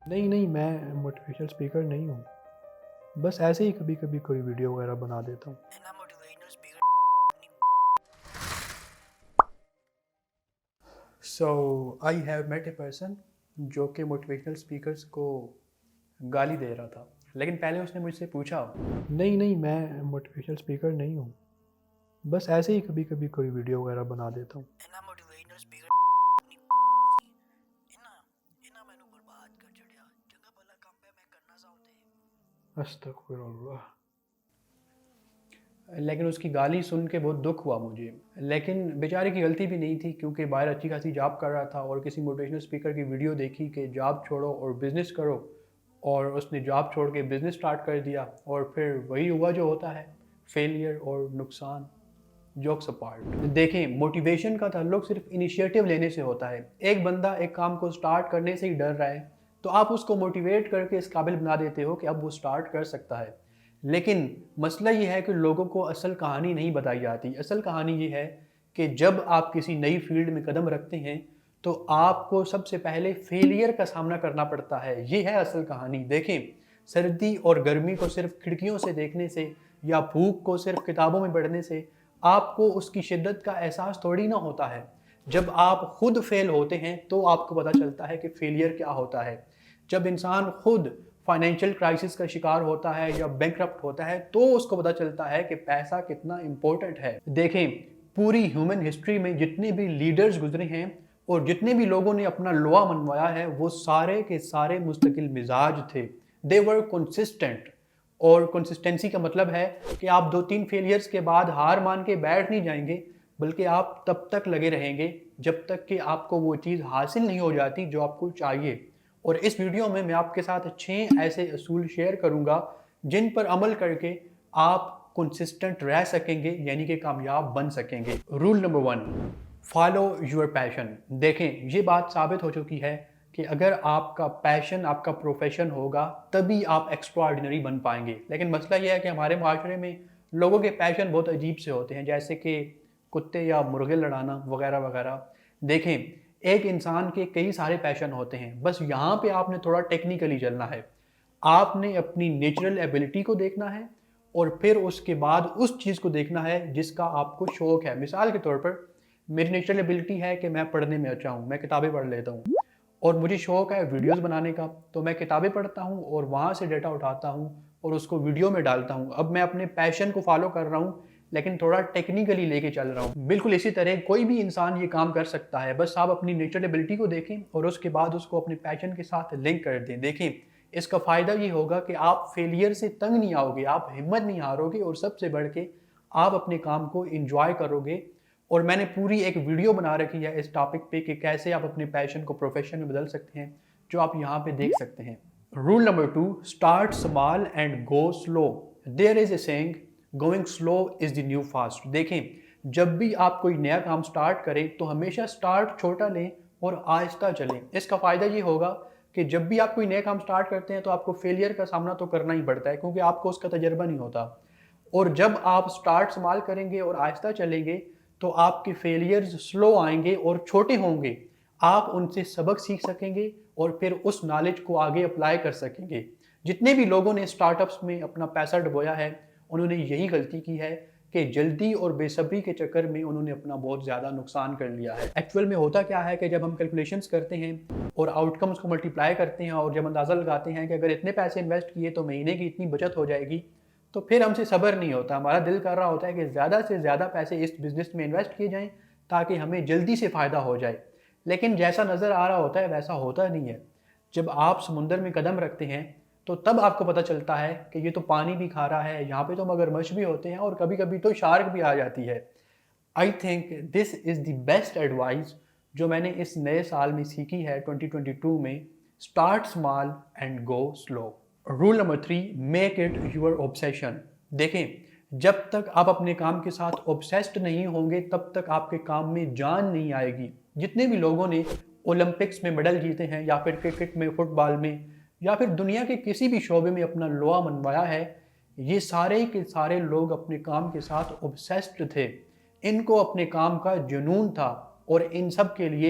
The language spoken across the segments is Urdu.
نہیں نہیں، میں موٹیویشنل اسپیکر نہیں ہوں، بس ایسے ہی کبھی کبھی کوئی ویڈیو وغیرہ بنا دیتا ہوں۔ So I have met a person جو کہ موٹیویشنل اسپیکرس کو گالی دے رہا تھا، لیکن پہلے اس نے مجھ سے پوچھا نہیں نہیں، میں موٹیویشنل اسپیکر نہیں ہوں، بس ایسے ہی کبھی کبھی کوئی ویڈیو وغیرہ بنا دیتا ہوں۔ استغفر اللہ۔ لیکن اس کی گالی سن کے بہت دکھ ہوا مجھے، لیکن بیچارے کی غلطی بھی نہیں تھی، کیونکہ باہر اچھی خاصی جاب کر رہا تھا اور کسی موٹیویشنل اسپیکر کی ویڈیو دیکھی کہ جاب چھوڑو اور بزنس کرو، اور اس نے جاب چھوڑ کے بزنس سٹارٹ کر دیا، اور پھر وہی ہوا جو ہوتا ہے، فیلئر اور نقصان۔ جوکس اپارٹ، دیکھیں موٹیویشن کا تعلق صرف انیشیٹو لینے سے ہوتا ہے۔ ایک بندہ ایک کام کو سٹارٹ کرنے سے ہی ڈر رہا ہے تو آپ اس کو موٹیویٹ کر کے اس قابل بنا دیتے ہو کہ اب وہ سٹارٹ کر سکتا ہے۔ لیکن مسئلہ یہ ہے کہ لوگوں کو اصل کہانی نہیں بتائی جاتی۔ اصل کہانی یہ ہے کہ جب آپ کسی نئی فیلڈ میں قدم رکھتے ہیں تو آپ کو سب سے پہلے فیلئر کا سامنا کرنا پڑتا ہے، یہ ہے اصل کہانی۔ دیکھیں، سردی اور گرمی کو صرف کھڑکیوں سے دیکھنے سے یا بھوک کو صرف کتابوں میں پڑھنے سے آپ کو اس کی شدت کا احساس تھوڑی نہ ہوتا ہے۔ جب آپ خود فیل ہوتے ہیں تو آپ کو پتہ چلتا ہے کہ فیلئر کیا ہوتا ہے۔ جب انسان خود فائنینشیل کرائسس کا شکار ہوتا ہے یا بینکرپٹ ہوتا ہے تو اس کو پتہ چلتا ہے کہ پیسہ کتنا امپورٹنٹ ہے۔ دیکھیں، پوری ہیومن ہسٹری میں جتنے بھی لیڈرز گزرے ہیں اور جتنے بھی لوگوں نے اپنا لوا منوایا ہے، وہ سارے کے سارے مستقل مزاج تھے۔ they were consistent، اور کنسسٹنسی کا مطلب ہے کہ آپ 2-3 فیلئرز کے بعد ہار مان کے بیٹھ نہیں جائیں گے، بلکہ آپ تب تک لگے رہیں گے جب تک کہ آپ کو وہ چیز حاصل نہیں ہو جاتی جو آپ کو چاہیے۔ اور اس ویڈیو میں آپ کے ساتھ 6 ایسے اصول شیئر کروں گا جن پر عمل کر کے آپ کنسسٹنٹ رہ سکیں گے، یعنی کہ کامیاب بن سکیں گے۔ Roll number 1، follow your passion. دیکھیں، یہ بات ثابت ہو چکی ہے کہ اگر آپ کا پیشن آپ کا پروفیشن ہوگا تبھی آپ ایکسٹرا آرڈینری بن پائیں گے۔ لیکن مسئلہ یہ ہے کہ ہمارے معاشرے میں لوگوں کے پیشن بہت عجیب سے ہوتے ہیں، جیسے کہ کتے یا مرغے لڑانا وغیرہ وغیرہ۔ دیکھیں، ایک انسان کے کئی سارے پیشن ہوتے ہیں، بس یہاں پہ آپ نے تھوڑا ٹیکنیکلی چلنا ہے۔ آپ نے اپنی نیچرل ایبلٹی کو دیکھنا ہے اور پھر اس کے بعد اس چیز کو دیکھنا ہے جس کا آپ کو شوق ہے۔ مثال کے طور پر میری نیچرل ایبلٹی ہے کہ میں پڑھنے میں اچھا ہوں، میں کتابیں پڑھ لیتا ہوں، اور مجھے شوق ہے ویڈیوز بنانے کا، تو میں کتابیں پڑھتا ہوں اور وہاں سے ڈیٹا اٹھاتا ہوں اور اس کو ویڈیو میں ڈالتا ہوں۔ اب میں اپنے پیشن کو فالو کر رہا ہوں لیکن تھوڑا ٹیکنیکلی لے کے چل رہا ہوں۔ بالکل اسی طرح کوئی بھی انسان یہ کام کر سکتا ہے، بس آپ اپنی نیچرل ایبلٹی کو دیکھیں اور اس کے بعد اس کو اپنے پیشن کے ساتھ لنک کر دیں۔ دیکھیں، اس کا فائدہ یہ ہوگا کہ آپ فیلئر سے تنگ نہیں آؤ گے، آپ ہمت نہیں ہارو گے، اور سب سے بڑھ کے آپ اپنے کام کو انجوائے کرو گے۔ اور میں نے پوری ایک ویڈیو بنا رکھی ہے اس ٹاپک پہ کہ کیسے آپ اپنے پیشن کو پروفیشن میں بدل سکتے ہیں، جو آپ یہاں پہ دیکھ سکتے ہیں۔ Roll number 2، start small and go slow. There is a saying, going slow is the new fast. دیکھیں، جب بھی آپ کوئی نیا کام سٹارٹ کریں تو ہمیشہ سٹارٹ چھوٹا لیں اور آہستہ چلیں۔ اس کا فائدہ یہ ہوگا کہ جب بھی آپ کوئی نیا کام سٹارٹ کرتے ہیں تو آپ کو فیلئر کا سامنا تو کرنا ہی پڑتا ہے، کیونکہ آپ کو اس کا تجربہ نہیں ہوتا۔ اور جب آپ سٹارٹ سمال کریں گے اور آہستہ چلیں گے تو آپ کے فیلئرز سلو آئیں گے اور چھوٹے ہوں گے، آپ ان سے سبق سیکھ سکیں گے اور پھر اس نالج کو آگے اپلائی کر سکیں گے۔ جتنے بھی لوگوں نے سٹارٹ اپس میں اپنا پیسہ ڈبویا ہے انہوں نے یہی غلطی کی ہے کہ جلدی اور بے صبری کے چکر میں انہوں نے اپنا بہت زیادہ نقصان کر لیا ہے۔ ایکچول میں ہوتا کیا ہے کہ جب ہم کیلکولیشنز کرتے ہیں اور آؤٹ کمز کو ملٹیپلائی کرتے ہیں اور جب اندازہ لگاتے ہیں کہ اگر اتنے پیسے انویسٹ کیے تو مہینے کی اتنی بچت ہو جائے گی، تو پھر ہم سے صبر نہیں ہوتا، ہمارا دل کر رہا ہوتا ہے کہ زیادہ سے زیادہ پیسے اس بزنس میں انویسٹ کیے جائیں تاکہ ہمیں جلدی سے فائدہ ہو جائے۔ لیکن جیسا نظر آ رہا ہوتا ہے ویسا ہوتا نہیں ہے۔ جب آپ سمندر میں قدم رکھتے ہیں تو تب آپ کو پتہ چلتا ہے کہ یہ تو پانی بھی کھا رہا ہے، یہاں پہ تو مگرمچھ بھی ہوتے ہیں اور کبھی کبھی تو شارک بھی آ جاتی ہے۔ I think this is the best advice جو میں نے اس نئے سال میں سیکھی ہے 2022 میں، start small and go slow. Roll number 3، make it your obsession. دیکھیں، جب تک آپ اپنے کام کے ساتھ اوبسیسڈ نہیں ہوں گے تب تک آپ کے کام میں جان نہیں آئے گی۔ جتنے بھی لوگوں نے اولمپکس میں میڈل جیتے ہیں یا پھر کرکٹ میں، فٹ بال میں، یا پھر دنیا کے کسی بھی شعبے میں اپنا لوا منوایا ہے، یہ سارے کے سارے لوگ اپنے کام کے ساتھ اوبسیسڈ تھے۔ ان کو اپنے کام کا جنون تھا اور ان سب کے لیے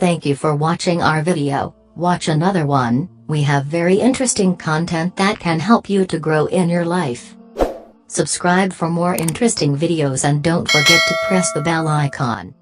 Thank you for watching our video. Watch another one. We have very interesting content that can help you to grow in your life. Subscribe for more interesting videos and don't forget to press the bell icon.